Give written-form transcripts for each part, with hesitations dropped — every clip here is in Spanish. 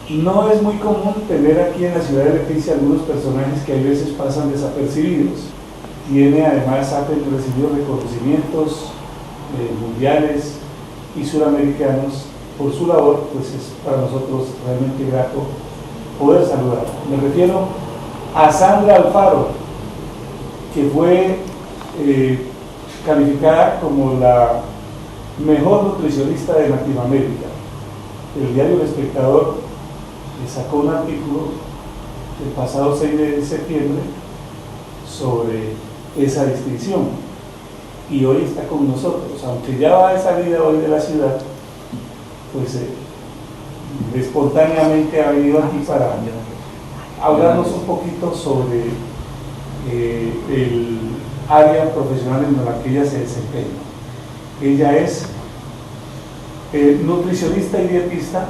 No es muy común tener aquí en la ciudad de Leticia algunos personajes que a veces pasan desapercibidos. Además ha recibido reconocimientos mundiales y suramericanos por su labor, pues es para nosotros realmente grato poder saludar. Me refiero a Sandra Alfaro, que fue calificada como la mejor nutricionista de Latinoamérica. El diario El Espectador le sacó un artículo el pasado 6 de septiembre sobre esa distinción y hoy está con nosotros, aunque ya va de salida hoy de la ciudad, pues espontáneamente ha venido aquí para hablarnos un poquito sobre el área profesional en la que ella se desempeña. Ella es nutricionista y dietista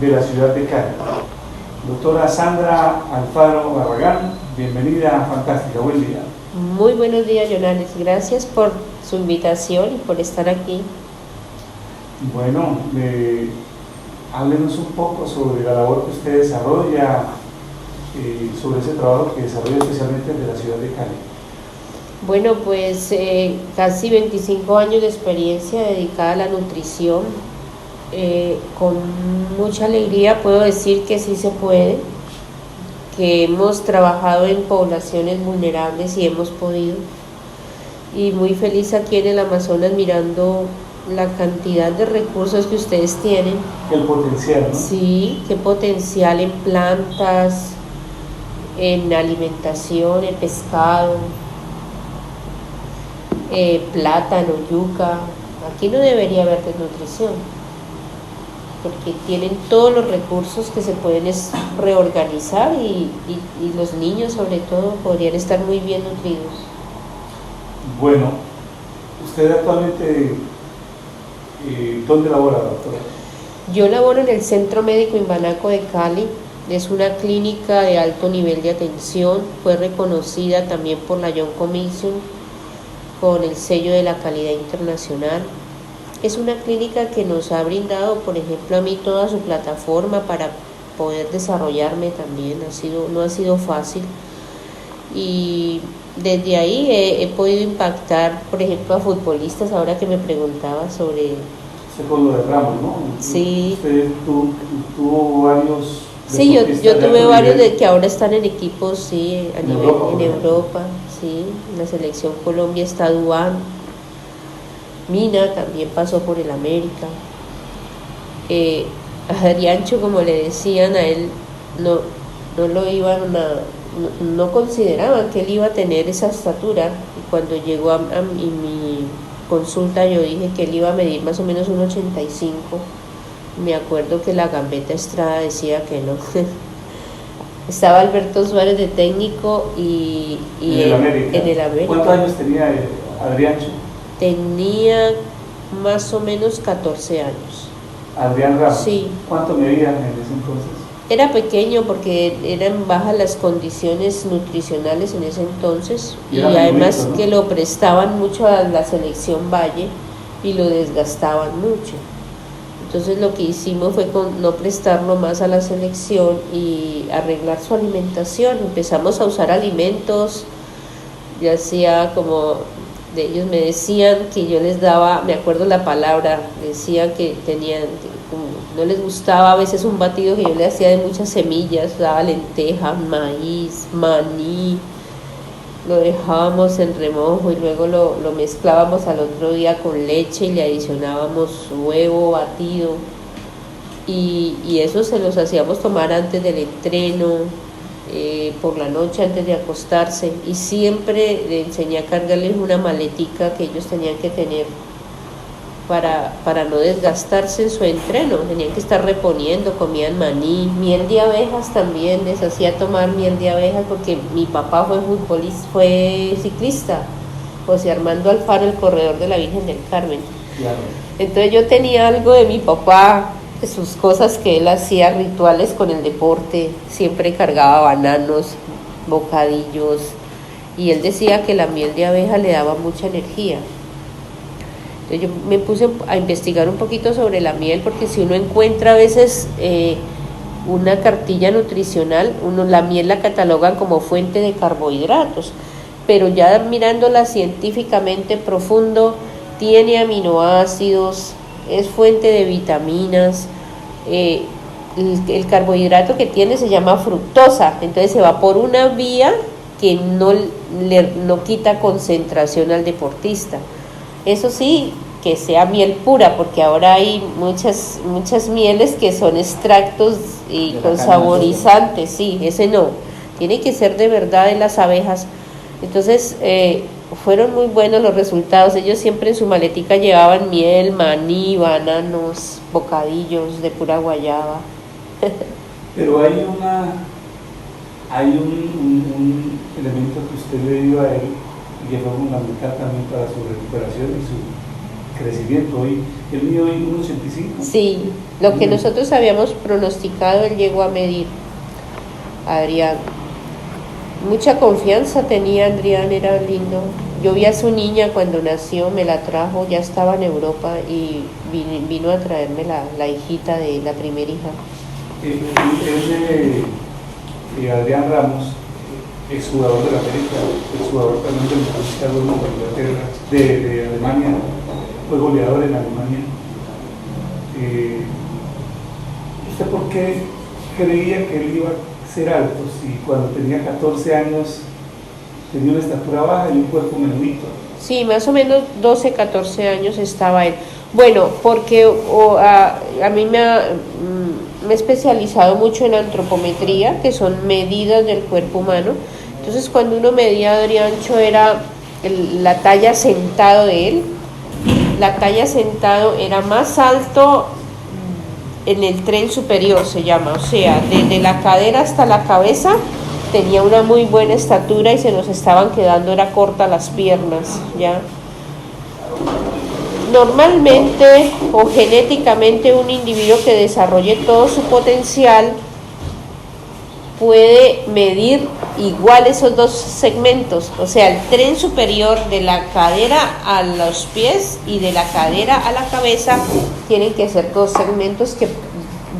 de la ciudad de Cali. Doctora Sandra Alfaro Barragán, bienvenida a Fantástica, buen día. Muy buenos días, Yonanes, gracias por su invitación y por estar aquí. Bueno, háblenos un poco sobre la labor que usted desarrolla, sobre ese trabajo que desarrolla especialmente desde la ciudad de Cali. Bueno, pues casi 25 años de experiencia dedicada a la nutrición. Con mucha alegría puedo decir que sí se puede, que hemos trabajado en poblaciones vulnerables y hemos podido. Y muy feliz aquí en el Amazonas mirando la cantidad de recursos que ustedes tienen. El potencial, ¿no? Sí, qué potencial en plantas, en alimentación, en pescado, plátano, yuca. Aquí no debería haber desnutrición, porque tienen todos los recursos que se pueden reorganizar y los niños sobre todo podrían estar muy bien nutridos. Bueno, usted actualmente, ¿dónde labora, doctora? Yo laboro en el Centro Médico Imbanaco de Cali. Es una clínica de alto nivel de atención, fue reconocida también por la Young Commission con el sello de la calidad internacional. Es una clínica que nos ha brindado, por ejemplo, a mí toda su plataforma para poder desarrollarme también. No ha sido fácil. Y desde ahí he podido impactar, por ejemplo, a futbolistas, ahora que me preguntaba sobre... Con lo de Ramos, ¿no? Sí. Usted tuvo varios... Sí, yo tuve varios que ahora están en equipos, sí, a nivel en Europa, sí. En la selección Colombia está Duván. Mina también pasó por el América. A Adriancho, como le decían, a él no consideraban que él iba a tener esa estatura. Y cuando llegó a mi consulta yo dije que él iba a medir más o menos 1,85. Me acuerdo que la Gambetta Estrada decía que no. Estaba Alberto Suárez de técnico y en el América. ¿Cuántos años tenía Adriancho? Tenía más o menos 14 años. ¿Adrián Ramos? Sí. ¿Cuánto medía en ese entonces? Era pequeño porque eran bajas las condiciones nutricionales en ese entonces y además bonito, ¿no? Que lo prestaban mucho a la selección Valle y lo desgastaban mucho. Entonces lo que hicimos fue no prestarlo más a la selección y arreglar su alimentación. Empezamos a usar alimentos, ya sea como de ellos me decían que yo les daba, me acuerdo la palabra, decían que tenían, no les gustaba a veces un batido que yo le hacía de muchas semillas, daba lentejas, maíz, maní, lo dejábamos en remojo y luego lo mezclábamos al otro día con leche y le adicionábamos huevo batido y eso se los hacíamos tomar antes del entreno, por la noche antes de acostarse, y siempre le enseñé a cargarles una maletica que ellos tenían que tener para no desgastarse en su entreno. Tenían que estar reponiendo, comían maní, miel de abejas también, les hacía tomar miel de abejas porque mi papá fue futbolista, fue ciclista, José Armando Alfaro, el corredor de la Virgen del Carmen. Claro. Entonces yo tenía algo de mi papá, sus cosas que él hacía, rituales con el deporte, siempre cargaba bananos, bocadillos, y él decía que la miel de abeja le daba mucha energía. Entonces yo me puse a investigar un poquito sobre la miel, porque si uno encuentra a veces una cartilla nutricional, la miel la catalogan como fuente de carbohidratos, pero ya mirándola científicamente profundo, tiene aminoácidos, es fuente de vitaminas, el carbohidrato que tiene se llama fructosa, entonces se va por una vía que no quita concentración al deportista. Eso sí, que sea miel pura, porque ahora hay muchas mieles que son extractos y con saborizantes, sí, ese no, tiene que ser de verdad de las abejas. Entonces fueron muy buenos los resultados. Ellos siempre en su maletica llevaban miel, maní, bananos, bocadillos de pura guayaba. Pero hay un elemento que usted le dio a él y que fue fundamental también para su recuperación y su crecimiento. Hoy él midió 1,85. Sí, lo que nosotros habíamos pronosticado él llegó a medir, Adrián. Mucha confianza tenía Adrián, era lindo. Yo vi a su niña cuando nació, me la trajo, ya estaba en Europa y vino a traerme la hijita de la primera hija. Adrián Ramos, exjugador de la América, exjugador también del Inglaterra, de Alemania, fue goleador en Alemania. ¿Usted por qué creía que él iba a ser alto si cuando tenía 14 años tenía una estatura baja y un cuerpo menudito? Sí, más o menos 12, 14 años estaba él. Bueno, porque a mí me he especializado mucho en antropometría, que son medidas del cuerpo humano. Entonces, cuando uno medía a Adriancho era la talla sentado de él. La talla sentado era más alto en el tren superior, se llama, o sea, desde la cadera hasta la cabeza tenía una muy buena estatura y se nos estaban quedando, era corta las piernas, ¿ya? Normalmente o genéticamente un individuo que desarrolle todo su potencial puede medir igual esos dos segmentos, o sea, el tren superior de la cadera a los pies y de la cadera a la cabeza tienen que ser dos segmentos que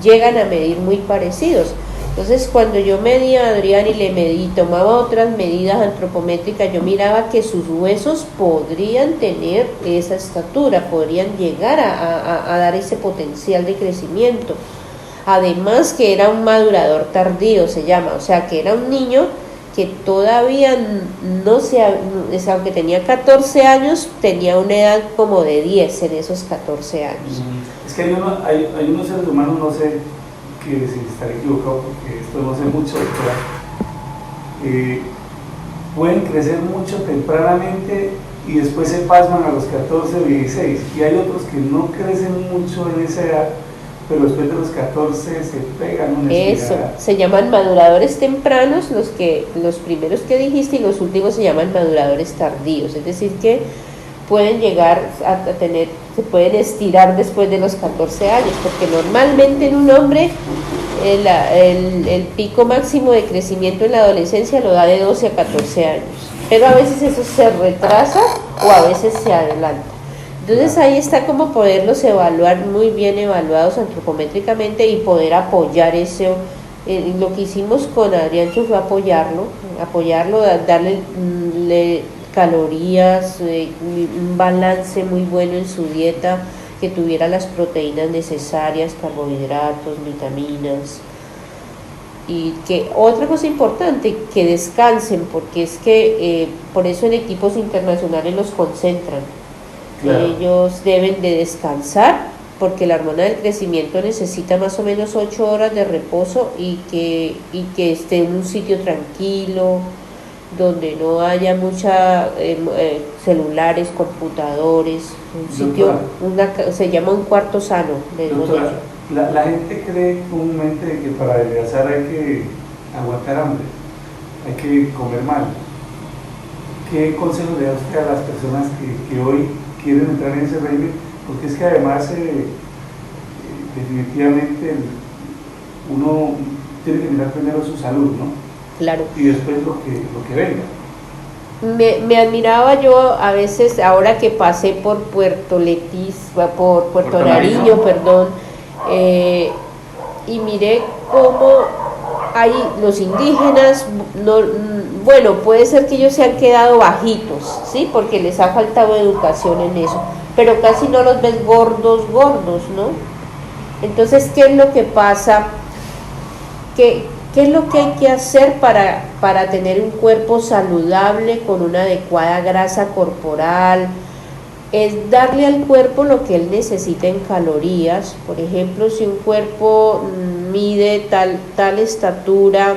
llegan a medir muy parecidos. Entonces, cuando yo medía a Adrián y le medí, tomaba otras medidas antropométricas, yo miraba que sus huesos podrían tener esa estatura, podrían llegar a dar ese potencial de crecimiento. Además que era un madurador tardío, se llama, o sea, que era un niño que todavía aunque tenía 14 años, tenía una edad como de 10 en esos 14 años. Es que hay unos seres humanos, no sé, que si estaré equivocado porque esto no sé mucho, pueden crecer mucho tempranamente y después se pasman a los 14 o 16, y hay otros que no crecen mucho en esa edad, pero después de los 14 se pegan una estirada. Eso, se llaman maduradores tempranos, los primeros que dijiste, y los últimos se llaman maduradores tardíos, es decir que pueden llegar se pueden estirar después de los 14 años, porque normalmente en un hombre el pico máximo de crecimiento en la adolescencia lo da de 12 a 14 años, pero a veces eso se retrasa o a veces se adelanta. Entonces ahí está como poderlos evaluar muy bien evaluados antropométricamente y poder apoyar eso. Lo que hicimos con Adriancho fue apoyarlo, darle calorías, un balance muy bueno en su dieta, que tuviera las proteínas necesarias, carbohidratos, vitaminas. Y que otra cosa importante, que descansen, porque es que por eso en equipos internacionales los concentran. Claro. Ellos deben de descansar porque la hormona del crecimiento necesita más o menos 8 horas de reposo y que esté en un sitio tranquilo, donde no haya mucha celulares, computadores, un sitio, se llama un cuarto sano. Doctora, la gente cree comúnmente que para adelgazar hay que aguantar hambre, hay que comer mal. ¿Qué consejo le da usted a las personas que hoy quieren entrar en ese régimen? Porque es que además definitivamente uno tiene que mirar primero su salud, ¿no? Claro. Y después lo que venga. Me admiraba yo a veces, ahora que pasé por Puerto Nariño, perdón, y miré cómo hay los indígenas, no, bueno, puede ser que ellos se han quedado bajitos, ¿sí? Porque les ha faltado educación en eso, pero casi no los ves gordos, ¿no? Entonces, ¿qué es lo que pasa? ¿Qué es lo que hay que hacer para tener un cuerpo saludable con una adecuada grasa corporal? Es darle al cuerpo lo que él necesita en calorías. Por ejemplo, si un cuerpo mide tal estatura,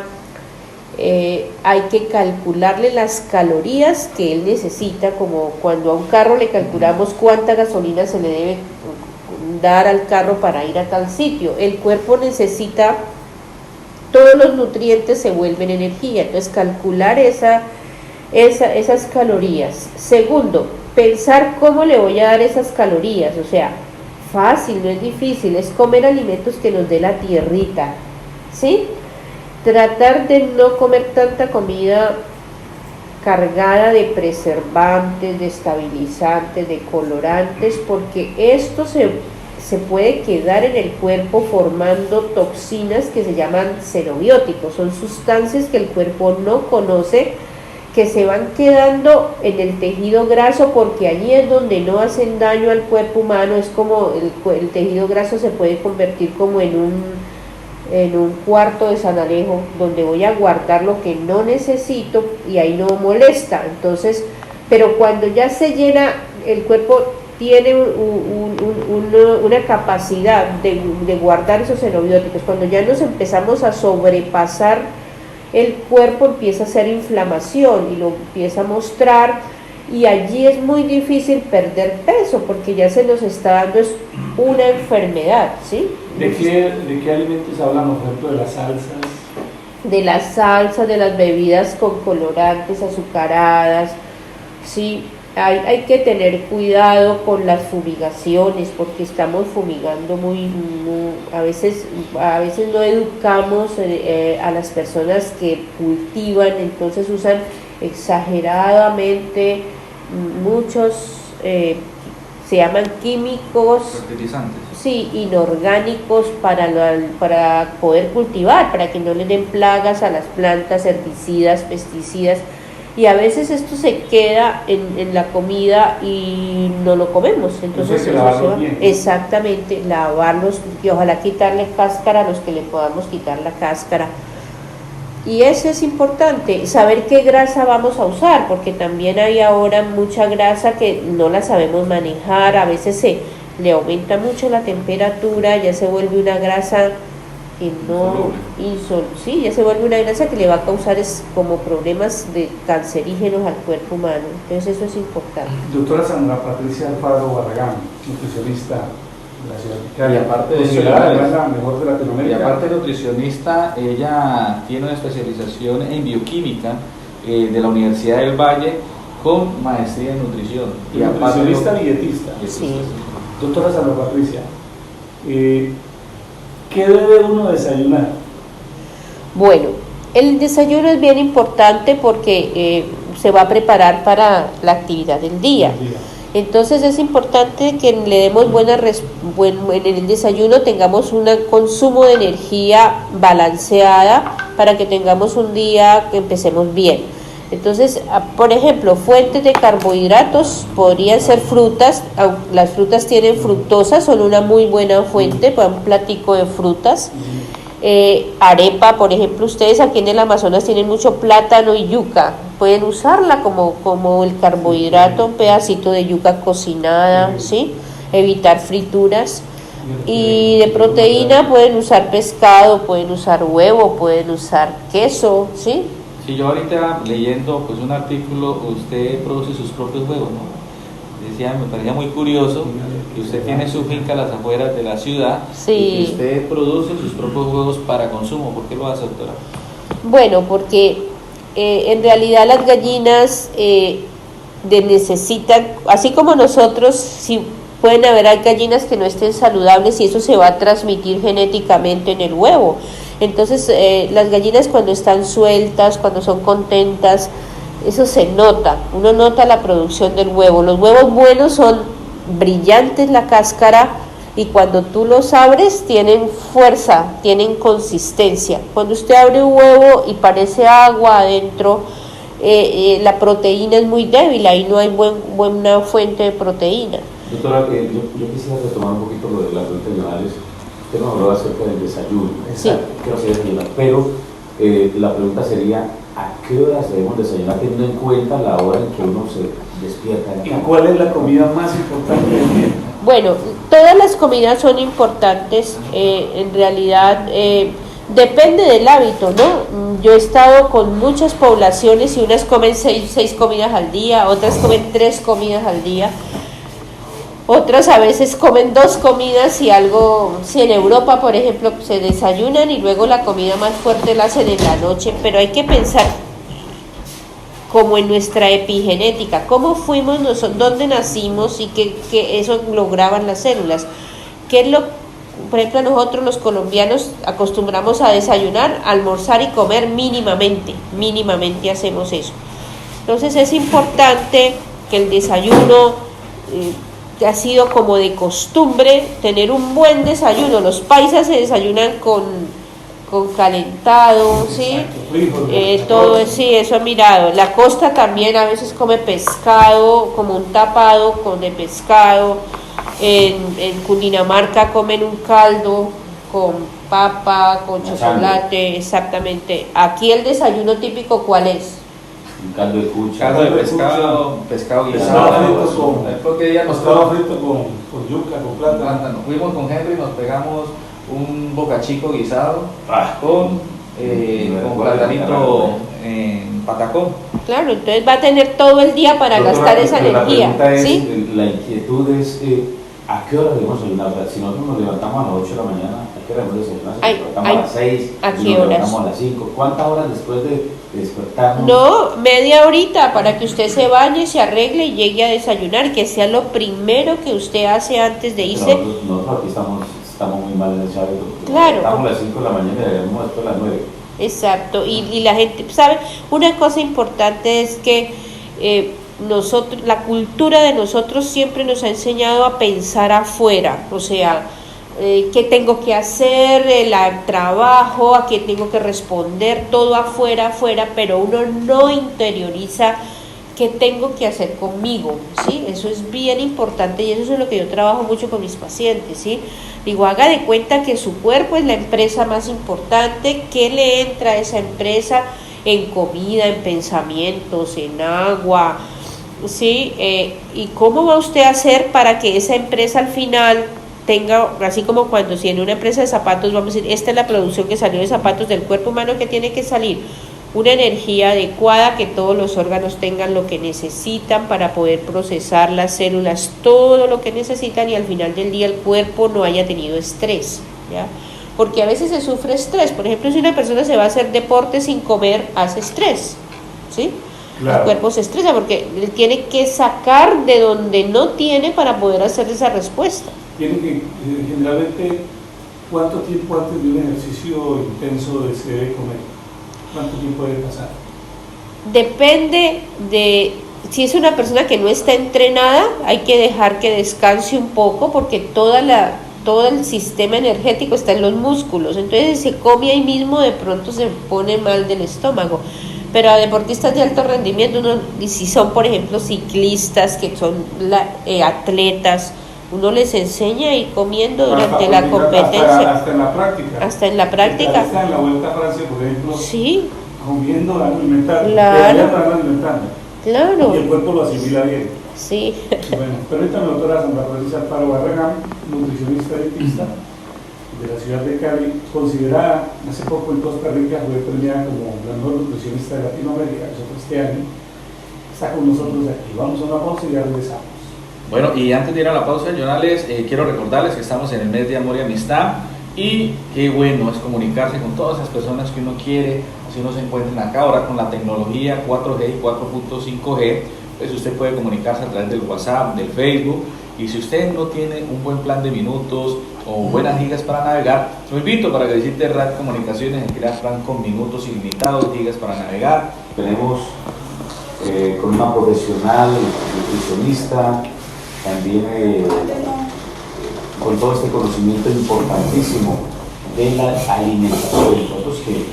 hay que calcularle las calorías que él necesita, como cuando a un carro le calculamos cuánta gasolina se le debe dar al carro para ir a tal sitio. El cuerpo necesita, todos los nutrientes se vuelven energía, entonces calcular esas calorías. Segundo, pensar cómo le voy a dar esas calorías, o sea, fácil, no es difícil, es comer alimentos que nos dé la tierrita, ¿sí? Tratar de no comer tanta comida cargada de preservantes, de estabilizantes, de colorantes, porque esto se puede quedar en el cuerpo formando toxinas que se llaman xenobióticos, son sustancias que el cuerpo no conoce, que se van quedando en el tejido graso, porque allí es donde no hacen daño al cuerpo humano. Es como el tejido graso se puede convertir como en un cuarto de San Alejo, donde voy a guardar lo que no necesito y ahí no molesta. Entonces, pero cuando ya se llena, el cuerpo tiene una capacidad de guardar esos xenobióticos. Cuando ya nos empezamos a sobrepasar, el cuerpo empieza a hacer inflamación y lo empieza a mostrar, y allí es muy difícil perder peso porque ya se nos está dando una enfermedad, ¿sí? ¿De qué alimentos hablamos? Por ejemplo, de las salsas. De las salsas, de las bebidas con colorantes, azucaradas, ¿sí? Hay que tener cuidado con las fumigaciones, porque estamos fumigando a veces no educamos a las personas que cultivan, entonces usan exageradamente muchos, se llaman químicos, fertilizantes, sí, inorgánicos para poder cultivar, para que no le den plagas a las plantas, herbicidas, pesticidas. Y a veces esto se queda en la comida y no lo comemos, entonces hay que lavarlos bien. Exactamente, lavarlos y ojalá quitarle cáscara a los que le podamos quitar la cáscara. Y eso es importante, saber qué grasa vamos a usar, porque también hay ahora mucha grasa que no la sabemos manejar, a veces se le aumenta mucho la temperatura, ya se vuelve una grasa que sí, ya se vuelve una grasa que le va a causar como problemas cancerígenos al cuerpo humano. Entonces eso es importante. Doctora Sandra Patricia Alfaro Barragán, nutricionista de la ciudad de Cali, y aparte la mejor de Latinoamérica. Y aparte de nutricionista, ella tiene una especialización en bioquímica de la Universidad del Valle con maestría en nutrición. Y nutricionista y dietista. Sí. Doctora Sandra Patricia, ¿qué debe uno desayunar? Bueno, el desayuno es bien importante porque se va a preparar para la actividad del día. Entonces es importante que le demos en el desayuno tengamos un consumo de energía balanceada para que tengamos un día que empecemos bien. Entonces, por ejemplo, fuentes de carbohidratos podrían ser frutas. Las frutas tienen fructosa, son una muy buena fuente para un platico de frutas. Arepa, por ejemplo, ustedes aquí en el Amazonas tienen mucho plátano y yuca, pueden usarla como el carbohidrato, un pedacito de yuca cocinada, ¿sí? Evitar frituras. Y de proteína pueden usar pescado, pueden usar huevo, pueden usar queso, ¿sí? Sí, yo ahorita leyendo pues un artículo, usted produce sus propios huevos, ¿no? Decía, me parecía muy curioso que usted tiene su finca a las afueras de la ciudad, sí, y que usted produce sus propios huevos para consumo. ¿Por qué lo hace, doctora? Bueno, porque en realidad las gallinas necesitan, así como nosotros, si pueden haber gallinas que no estén saludables y eso se va a transmitir genéticamente en el huevo. Entonces las gallinas cuando están sueltas, cuando son contentas, eso se nota, uno nota la producción del huevo. Los huevos buenos son brillantes la cáscara, y cuando tú los abres tienen fuerza, tienen consistencia. Cuando usted abre un huevo y parece agua adentro, la proteína es muy débil, ahí no hay buena fuente de proteína. Doctora, yo quisiera retomar un poquito lo de las nutricionales. Usted nos habló acerca del desayuno, sí. Que no se desayuna, pero la pregunta sería, ¿a qué horas debemos desayunar teniendo en cuenta la hora en que uno se despierta? ¿Y cuál es la comida más importante del día? Bueno, todas las comidas son importantes, en realidad depende del hábito, ¿no? Yo he estado con muchas poblaciones y unas comen seis comidas al día, otras comen 3 comidas al día. Otras a veces comen 2 comidas y algo, si en Europa por ejemplo se desayunan y luego la comida más fuerte la hacen en la noche, pero hay que pensar como en nuestra epigenética, cómo fuimos nosotros, dónde nacimos y que eso lograban las células. ¿Qué es lo, por ejemplo, nosotros los colombianos acostumbramos a desayunar, almorzar y comer mínimamente hacemos eso. Entonces es importante que el desayuno ha sido como de costumbre tener un buen desayuno. Los paisas se desayunan con calentado, ¿sí? Todo, sí, eso he mirado. La costa también a veces come pescado, como un tapado de pescado. En Cundinamarca comen un caldo con papa, con chocolate, exactamente. Aquí el desayuno típico, ¿cuál es? Un caldo de cucha. Caldo de pescado, pescado guisado. Pescado frito con yuca, con plátano. Fuimos con Henry, nos pegamos un bocachico guisado con platanito en patacón. Claro, entonces va a tener todo el día para gastar esa energía. ¿Sí? La inquietud es ¿a qué hora debemos desayunar? Si nosotros nos levantamos a las 8 de la mañana, ¿a qué hora debemos desayunar? Si nos levantamos a las 6, ¿a si qué nos horas? levantamos a las 5, ¿cuántas horas después de despertarnos? No, media horita para que usted se bañe, se arregle y llegue a desayunar, que sea lo primero que usted hace antes de irse. Nosotros aquí estamos muy mal en ese hábito. Claro. Estamos a las 5 de la mañana y debemos después a las 9. Exacto, y la gente, ¿sabe? Una cosa importante es que nosotros, la cultura de nosotros siempre nos ha enseñado a pensar afuera, o sea, qué tengo que hacer, el trabajo, a qué tengo que responder, todo afuera, pero uno no interioriza qué tengo que hacer conmigo, ¿sí? Eso es bien importante y eso es lo que yo trabajo mucho con mis pacientes, ¿sí? Digo, haga de cuenta que su cuerpo es la empresa más importante, que le entra a esa empresa en comida, en pensamientos, en agua, ¿sí? Y cómo va usted a hacer para que esa empresa al final tenga, así como cuando si en una empresa de zapatos vamos a decir, esta es la producción que salió de zapatos del cuerpo humano que tiene que salir, una energía adecuada, que todos los órganos tengan lo que necesitan para poder procesar las células, todo lo que necesitan y al final del día el cuerpo no haya tenido estrés, ¿ya? Porque a veces se sufre estrés, por ejemplo, si una persona se va a hacer deporte sin comer, hace estrés, ¿sí? Claro. El cuerpo se estresa porque tiene que sacar de donde no tiene para poder hacer esa respuesta. Tiene que, generalmente, ¿cuánto tiempo antes de un ejercicio intenso se debe comer? ¿Cuánto tiempo debe pasar? Depende de, si es una persona que no está entrenada, hay que dejar que descanse un poco porque todo el sistema energético está en los músculos, entonces si se come ahí mismo de pronto se pone mal del estómago. Pero a deportistas de alto rendimiento, y si son por ejemplo ciclistas, que son atletas, uno les enseña a ir comiendo durante la competencia. Hasta en la práctica. Hasta en la práctica. Hasta en la Vuelta a Francia, por ejemplo. Sí. Comiendo, alimentando. Claro. Y el cuerpo lo asimila bien. Sí. Bueno, permítame, doctora Sandra Florencia Alfaro Barragán, nutricionista dietista de la ciudad de Cali, considerada hace poco en Costa Rica, fue premiada como la mejor nutricionista de Latinoamérica, nosotros este año. Está con nosotros aquí. Vamos a una pausa y ya regresamos. Bueno, y antes de ir a la pausa, Jonales, quiero recordarles que estamos en el mes de amor y amistad y qué bueno es comunicarse con todas esas personas que uno quiere, así uno se encuentren acá. Ahora con la tecnología 4G y 4.5G, pues usted puede comunicarse a través del WhatsApp, del Facebook, y si usted no tiene un buen plan de minutos o buenas gigas para navegar, lo invito para que visite Red Comunicaciones en crear plan con minutos ilimitados, gigas para navegar. Tenemos con una profesional nutricionista, también con todo este conocimiento importantísimo de la alimentación. Nosotros que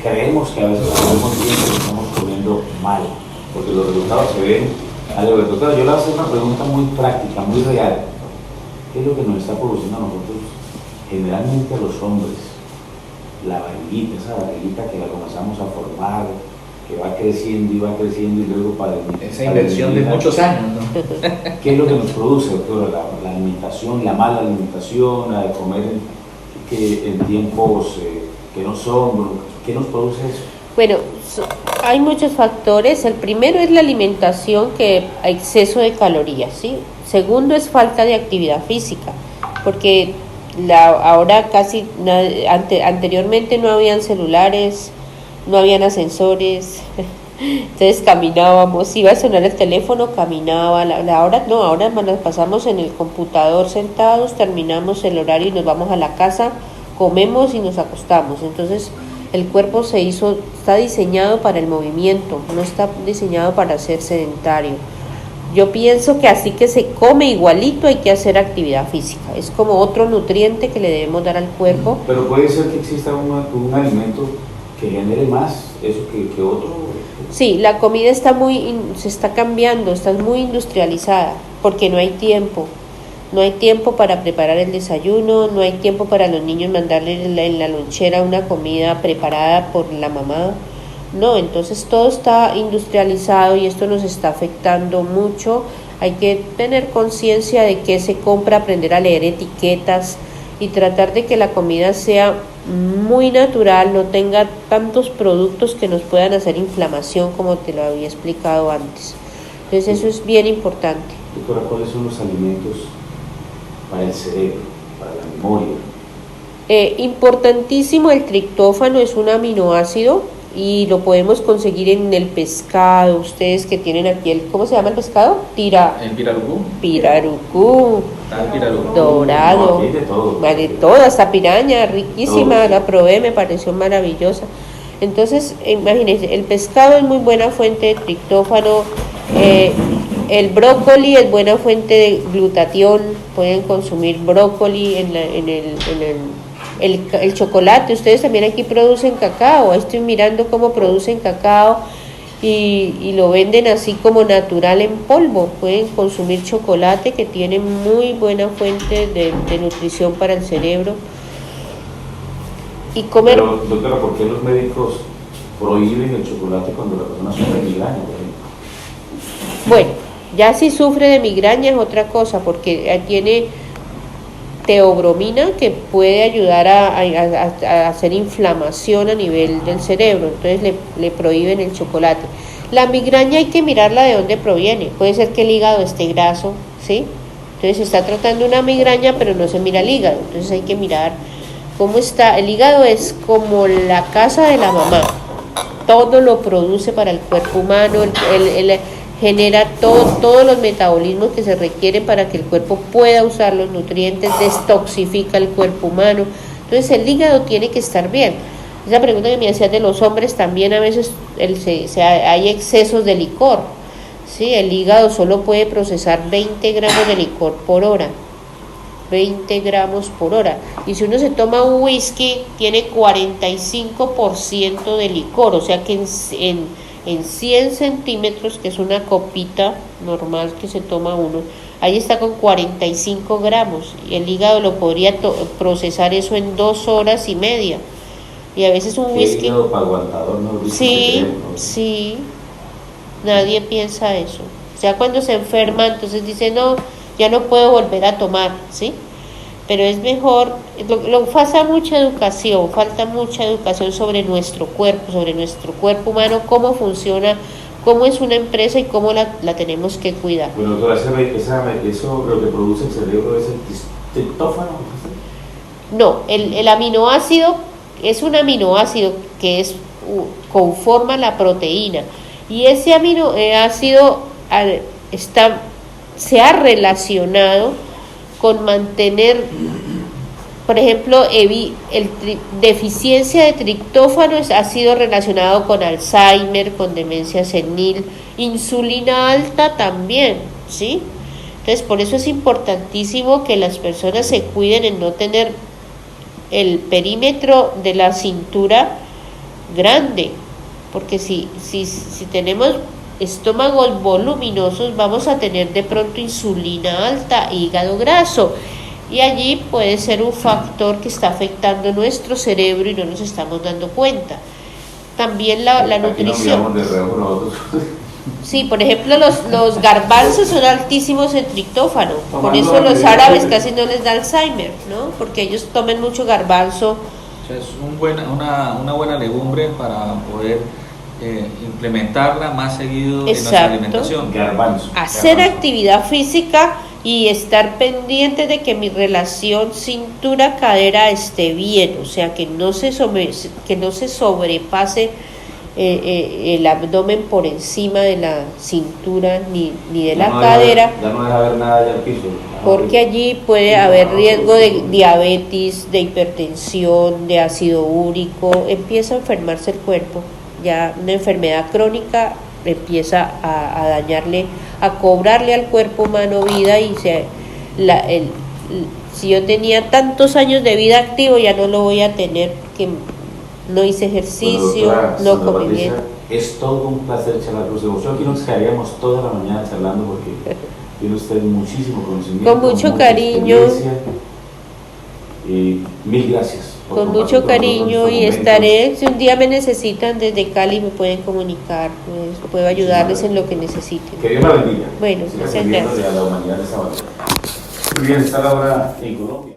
creemos que a veces comemos bien, pero estamos comiendo mal, porque los resultados se ven. Doctora, yo le voy a hacer una pregunta muy práctica, muy real. ¿Qué es lo que nos está produciendo a nosotros, generalmente a los hombres? La barriguita, esa barriguita que la comenzamos a formar, que va creciendo y luego para esa inversión de muchos años, ¿no? ¿Qué es lo que nos produce, doctora? La alimentación, la mala alimentación, la de comer en tiempos que no son. ¿Qué nos produce eso? Bueno, hay muchos factores. El primero es la alimentación, que hay exceso de calorías, ¿sí? Segundo es falta de actividad física, porque ahora casi anteriormente no habían celulares, no habían ascensores, entonces caminábamos, iba a sonar el teléfono, caminaba. Ahora no, ahora nos pasamos en el computador sentados, terminamos el horario y nos vamos a la casa, comemos y nos acostamos. Entonces el cuerpo está diseñado para el movimiento, no está diseñado para ser sedentario. Yo pienso que así que se come igualito, hay que hacer actividad física. Es como otro nutriente que le debemos dar al cuerpo. Pero puede ser que exista un alimento que genere más eso que otro. Sí, la comida se está cambiando, está muy industrializada, porque no hay tiempo. No hay tiempo para preparar el desayuno, no hay tiempo para los niños mandarle en la lonchera una comida preparada por la mamá. No, entonces todo está industrializado y esto nos está afectando mucho. Hay que tener conciencia de qué se compra, aprender a leer etiquetas y tratar de que la comida sea muy natural, no tenga tantos productos que nos puedan hacer inflamación, como te lo había explicado antes. Entonces eso es bien importante. Doctora, ¿cuáles son los alimentos para el cerebro, para la memoria? Importantísimo, el triptófano es un aminoácido y lo podemos conseguir en el pescado. Ustedes que tienen aquí ¿cómo se llama el pescado? El pirarucú. Pirarucú. Dorado. No, de todo. De toda esta piraña, riquísima, la probé, me pareció maravillosa. Entonces, imagínense, el pescado es muy buena fuente de triptófano. El brócoli es buena fuente de glutatión, pueden consumir brócoli el chocolate. Ustedes también aquí producen cacao, estoy mirando cómo producen cacao y lo venden así como natural en polvo. Pueden consumir chocolate, que tiene muy buena fuente de nutrición para el cerebro. Y comer. Pero, doctora, ¿por qué los médicos prohíben el chocolate cuando la persona sufre de migraña, por ejemplo? Bueno, ya si sufre de migraña es otra cosa, porque tiene teobromina, que puede ayudar a hacer inflamación a nivel del cerebro. Entonces le prohíben el chocolate. La migraña hay que mirarla de dónde proviene. Puede ser que el hígado esté graso, ¿sí? Entonces se está tratando una migraña, pero no se mira el hígado. Entonces hay que mirar cómo está. El hígado es como la casa de la mamá. Todo lo produce para el cuerpo humano, genera todos los metabolismos que se requieren para que el cuerpo pueda usar los nutrientes, destoxifica el cuerpo humano. Entonces el hígado tiene que estar bien. Esa pregunta que me hacías de los hombres, también a veces hay excesos de licor, ¿sí? El hígado solo puede procesar 20 gramos de licor por hora. 20 gramos por hora. Y si uno se toma un whisky, tiene 45% de licor, o sea que en 100 centímetros, que es una copita normal que se toma uno, ahí está con 45 gramos. Y el hígado lo podría procesar eso en 2 horas y media. Y a veces un whisky. Hígado para aguantador, ¿no? Sí, sí. Nadie piensa eso. O sea, cuando se enferma, entonces dice, no, ya no puedo volver a tomar, ¿sí? Pero es mejor, falta mucha educación sobre nuestro cuerpo humano, cómo funciona, cómo es una empresa y cómo la tenemos que cuidar. Bueno, doctora, eso lo que produce el cerebro es el triptófano. No, el aminoácido es un aminoácido que conforma la proteína, y ese aminoácido se ha relacionado con mantener, por ejemplo, deficiencia de triptófano ha sido relacionado con Alzheimer, con demencia senil, insulina alta también, ¿sí? Entonces, por eso es importantísimo que las personas se cuiden en no tener el perímetro de la cintura grande, porque si tenemos estómagos voluminosos, vamos a tener de pronto insulina alta, hígado graso, y allí puede ser un factor que está afectando nuestro cerebro y no nos estamos dando cuenta. También la nutrición. Sí, por ejemplo, los garbanzos son altísimos en triptófano, por eso los árabes casi no les da Alzheimer, ¿no? Porque ellos toman mucho garbanzo. O sea, es una buena legumbre para poder implementarla más seguido en nuestra alimentación. Hacer actividad física y estar pendiente de que mi relación cintura-cadera esté bien, o sea, que no se sobrepase el abdomen por encima de la cintura ni de la cadera, ya no deja ver nada ya al piso, porque allí puede haber riesgo de diabetes, de hipertensión, de ácido úrico, empieza a enfermarse el cuerpo, ya una enfermedad crónica empieza a dañarle, a cobrarle al cuerpo humano vida, y si yo tenía tantos años de vida activo, ya no lo voy a tener, que no hice ejercicio, doctora, no comí bien. Es todo un placer charlar con usted. Yo aquí nos quedaríamos toda la mañana charlando porque tiene usted muchísimo conocimiento. Con mucho cariño. Y mil gracias. Con mucho cariño, y estaré, si un día me necesitan desde Cali me pueden comunicar, pues, puedo ayudarles en lo que necesiten. Que Dios la bendiga. Bueno, Siga muchas sirviéndole gracias. a la humanidad de esa manera. Muy bien, está la hora en Colombia.